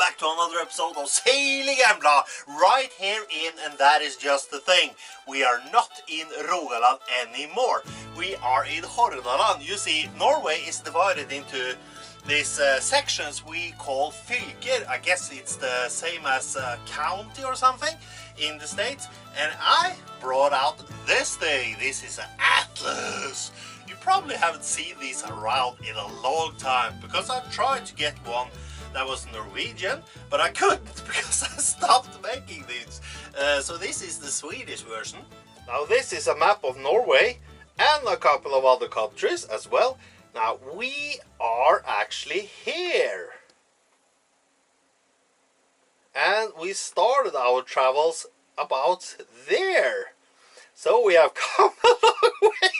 back to another episode of Sailing Embla, right here in, and that is just the thing, we are not in Rogaland anymore. We are in Hardangerfjord. You see, Norway is divided into these sections we call fylker. I guess it's the same as county or something in the States. And I brought out this thing. This is an atlas. You probably haven't seen these around in a long time, because I tried to get one that was Norwegian, but I couldn't because I stopped making these. So this is the Swedish version. Now this is a map of Norway and a couple of other countries as well. Now we are actually here. And we started our travels about there. So we have come a long way.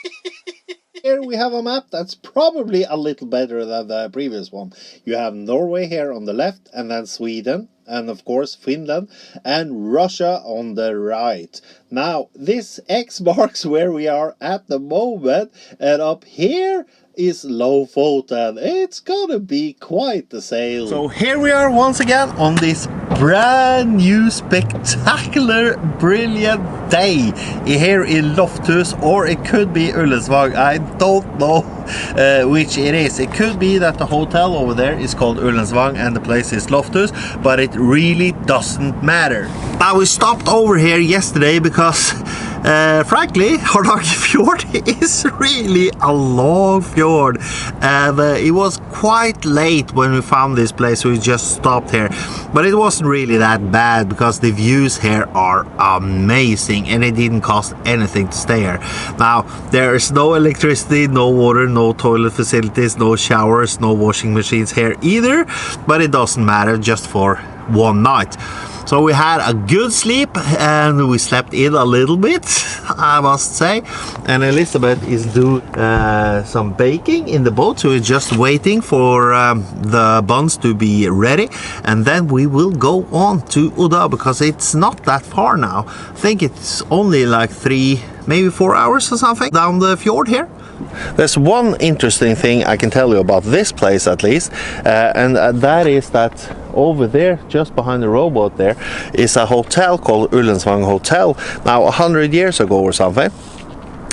Here we have a map that's probably a little better than the previous one. You have Norway here on the left, and then Sweden, and of course Finland, and Russia on the right. Now this X marks where we are at the moment, and up here is Lofoten. It's gonna be quite the sail. So here we are once again on this brand new spectacular brilliant day here in Lofthus, or it could be Ullensvang. I don't know which it is. It could be that the hotel over there is called Ullensvang and the place is Lofthus, but it really doesn't matter. Now we stopped over here yesterday because frankly, Hardangerfjord is really a long fjord, and it was quite late when we found this place, so we just stopped here. But it wasn't really that bad because the views here are amazing, and it didn't cost anything to stay here. Now there is no electricity, no water, no toilet facilities, no showers, no washing machines here either, but it doesn't matter, just for one night. So we had a good sleep, and we slept in a little bit, I must say. And Elizabeth is doing some baking in the boat, so we're just waiting for the buns to be ready. And then we will go on to Odda, because it's not that far now. I think it's only like 3, maybe 4 hours or something down the fjord here. There's one interesting thing I can tell you about this place, at least, and that is that over there, just behind the rowboat there, is a hotel called Ullensvang Hotel. Now 100 years ago or something,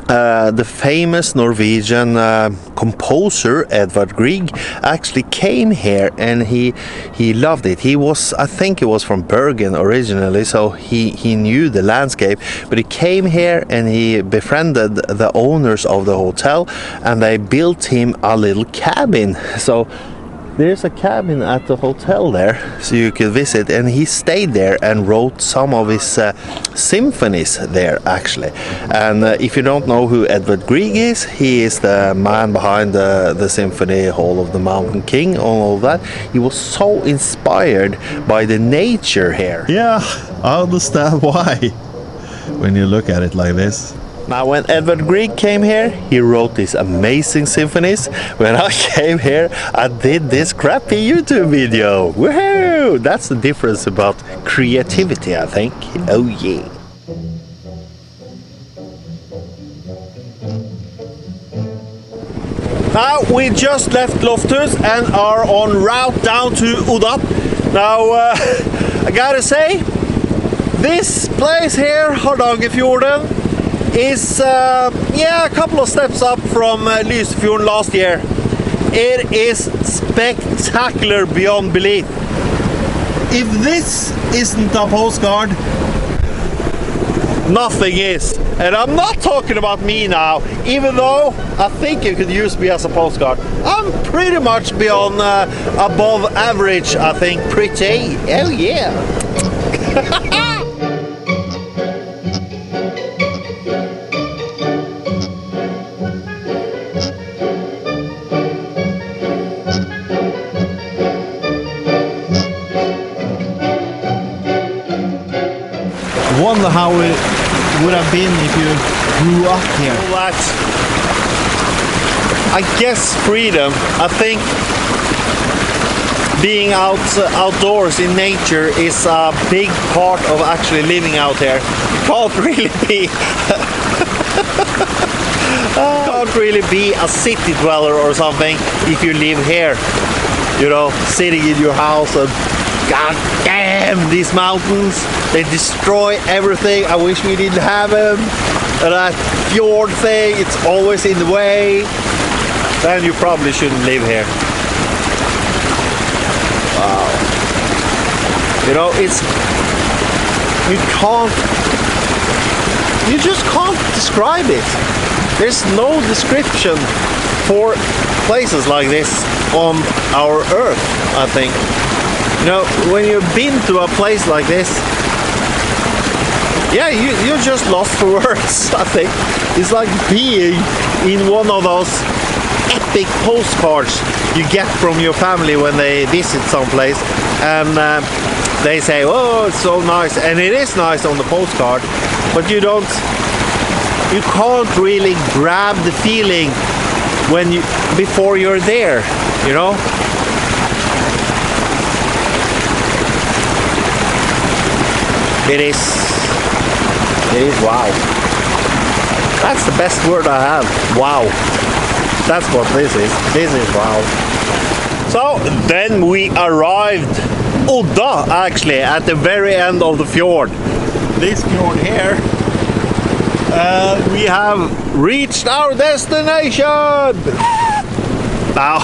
the famous Norwegian composer Edvard Grieg actually came here, and he loved it. He was, I think he was from Bergen originally, so he knew the landscape, but he came here and he befriended the owners of the hotel, and they built him a little cabin. So there's a cabin at the hotel there, so you can visit, and he stayed there and wrote some of his symphonies there, actually. And if you don't know who Edvard Grieg is, he is the man behind the Symphony Hall of the Mountain King and all that. He was so inspired by the nature here. Yeah, I understand why, when you look at it like this. Now when Edvard Grieg came here, he wrote these amazing symphonies. When I came here, I did this crappy YouTube video. Woohoo! That's the difference about creativity, I think. Oh yeah. Now we just left Lofthus and are en route down to Odda. Now I gotta say, this place here, Hardangerfjorden, is yeah, a couple of steps up from Lysefjorden last year. It is spectacular beyond belief. If this isn't a postcard, nothing is. And I'm not talking about me now, even though I think you could use me as a postcard. I'm pretty much beyond above average, I think. Pretty. Oh yeah. Wonder how it would have been if you grew up here. Well, I guess freedom. I think being outdoors in nature is a big part of actually living out here. You can't really be can't really be a city dweller or something if you live here, you know, sitting in your house and God damn, these mountains, they destroy everything. I wish we didn't have them. And that fjord thing, it's always in the way. Then you probably shouldn't live here. Wow. You know, it's, you just can't describe it. There's no description for places like this on our earth, I think. You know, when you've been to a place like this, yeah, you're just lost for words, I think. It's like being in one of those epic postcards you get from your family when they visit someplace, and they say, oh, it's so nice, and it is nice on the postcard, but you can't really grab the feeling before you're there, you know. It is wow. That's the best word I have. Wow. That's what this is. This is wow. So then we arrived Odda, actually, at the very end of the fjord. This fjord here. We have reached our destination. Now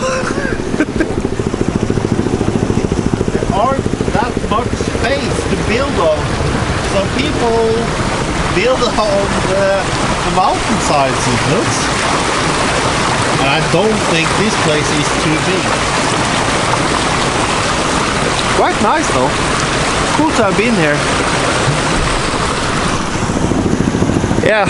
there aren't that much space to build on, so people build on the mountainsides, it looks. And I don't think this place is too big. Quite nice though. Cool to have been here. Yeah.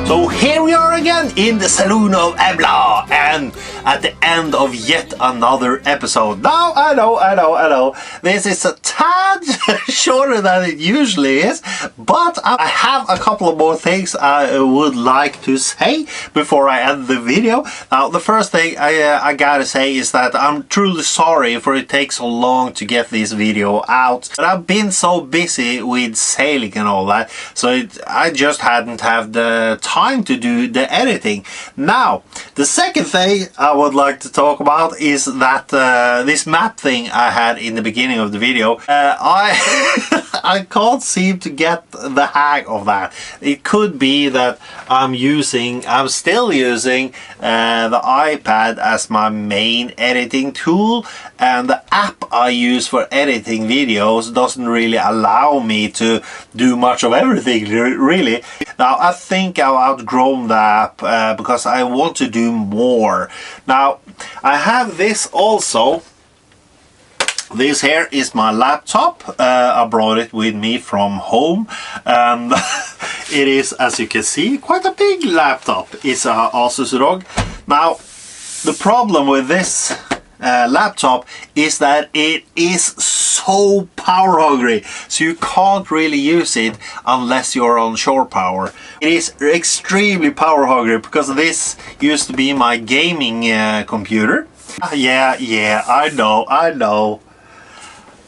So here we are again in the saloon of Embla, and at the end of yet another episode. Now I know, this is a tad shorter than it usually is, but I have a couple of more things I would like to say before I end the video. Now the first thing I gotta say is that I'm truly sorry for it takes so long to get this video out, but I've been so busy with sailing and all that, so I just hadn't had the time to do the editing. Now the second thing I would like to talk about is that this map thing I had in the beginning of the video, I can't seem to get the hang of that. It could be that I'm still using the iPad as my main editing tool, and the app I use for editing videos doesn't really allow me to do much of everything, really. Now I think I've outgrown the app because I want to do more. Now I have this also. This here is my laptop. I brought it with me from home, and it is, as you can see, quite a big laptop. It's a Asus ROG. Now the problem with this laptop is that it is so power hungry, so you can't really use it unless you're on shore power. It is extremely power hungry because this used to be my gaming computer. Yeah, I know.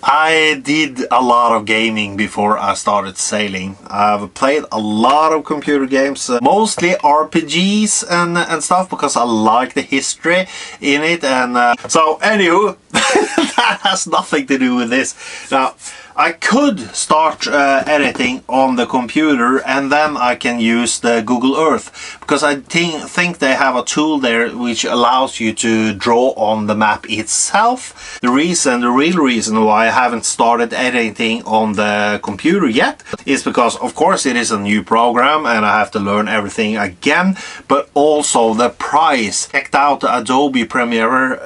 I did a lot of gaming before I started sailing. I've played a lot of computer games, mostly RPGs and stuff, because I like the history in it. And so anywho, that has nothing to do with this. Now I could start editing on the computer, and then I can use the Google Earth, because I think they have a tool there which allows you to draw on the map itself. The real reason why I haven't started editing on the computer yet is because, of course, it is a new program and I have to learn everything again, but also the price. Checked out the Adobe Premiere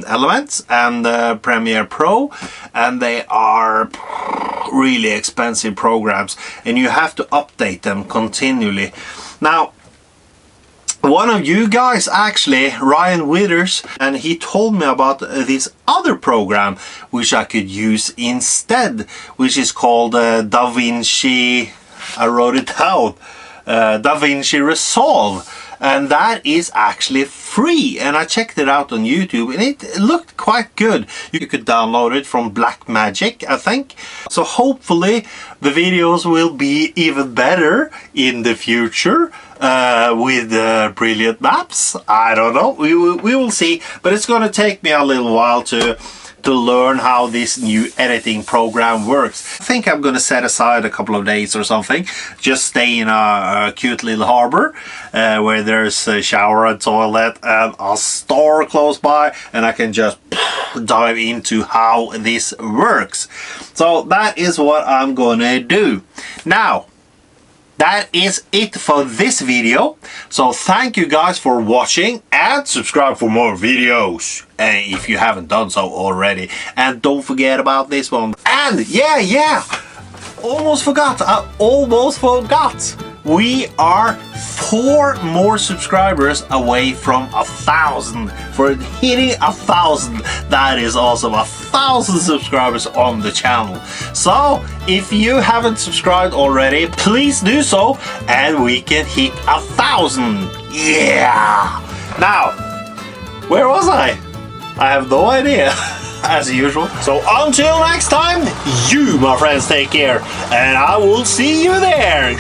Elements and Premiere Pro, and they are really expensive programs, and you have to update them continually. Now one of you guys, actually, Ryan Withers, and he told me about this other program which I could use instead, which is called DaVinci. I wrote it down. DaVinci Resolve, and that is actually free, and I checked it out on YouTube and it looked quite good. You could download it from Blackmagic, I think. So hopefully the videos will be even better in the future with brilliant maps. I don't know, we will see, but it's gonna take me a little while to learn how this new editing program works. I think I'm gonna set aside a couple of days or something, just stay in a cute little harbor where there's a shower and toilet and a store close by, and I can just dive into how this works. So that is what I'm gonna do. Now, that is it for this video. So thank you guys for watching, and subscribe for more videos if you haven't done so already. And don't forget about this one. And yeah, almost forgot. I almost forgot. We are 4 more subscribers away from 1,000. For hitting 1,000, that is awesome. 1,000 subscribers on the channel. So if you haven't subscribed already, please do so, and we can hit 1,000. Yeah. Now, where was I? I have no idea. As usual. So until next time, you, my friends, take care, and I will see you there.